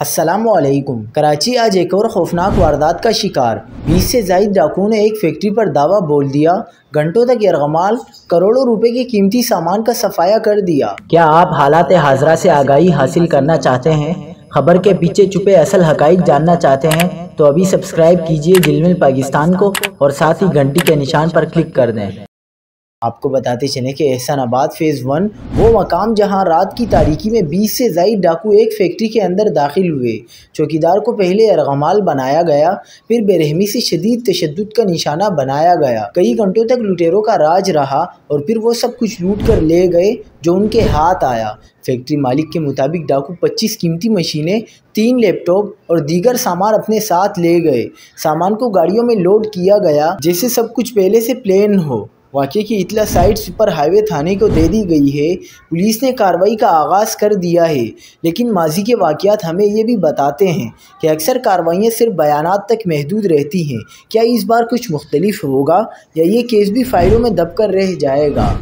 السلام علیکم۔ کراچی آج ایک اور خوفناک واردات کا شکار۔ 20 سے زائد ڈاکوؤں نے ایک فیکٹری پر دعویٰ بول دیا، گھنٹوں تک یرغمال، کروڑوں روپے کے قیمتی سامان کا صفایا کر دیا۔ کیا آپ حالات حاضرہ سے آگاہی حاصل کرنا چاہتے ہیں؟ خبر کے پیچھے چھپے اصل حقائق جاننا چاہتے ہیں تو ابھی سبسکرائب کیجئے جلمل پاکستان کو اور ساتھ ہی گھنٹی کے نشان پر کلک کر دیں۔ آپ کو بتاتے چلیں کہ احسان آباد فیز 1 وہ مقام جہاں رات کی تاریکی میں 20 سے زائد ڈاکو ایک فیکٹری کے اندر داخل ہوئے۔ چوکیدار کو پہلے یرغمال بنایا گیا، پھر بے رحمی سے شدید تشدد کا نشانہ بنایا گیا۔ کئی گھنٹوں تک لٹیروں کا راج رہا اور پھر وہ سب کچھ لوٹ کر لے گئے جو ان کے ہاتھ آیا۔ فیکٹری مالک کے مطابق ڈاکو 25 قیمتی مشینیں، 3 لیپ ٹاپ اور دیگر سامان اپنے ساتھ لے گئے۔ سامان کو گاڑیوں میں لوڈ کیا گیا جیسے سب کچھ پہلے سے پلان ہو۔ واقعے کی اطلاع سائٹ سپر ہائی وے تھانے کو دے دی گئی ہے۔ پولیس نے کارروائی کا آغاز کر دیا ہے، لیکن ماضی کے واقعات ہمیں یہ بھی بتاتے ہیں کہ اکثر کارروائیاں صرف بیانات تک محدود رہتی ہیں۔ کیا اس بار کچھ مختلف ہوگا یا یہ کیس بھی فائلوں میں دب کر رہ جائے گا؟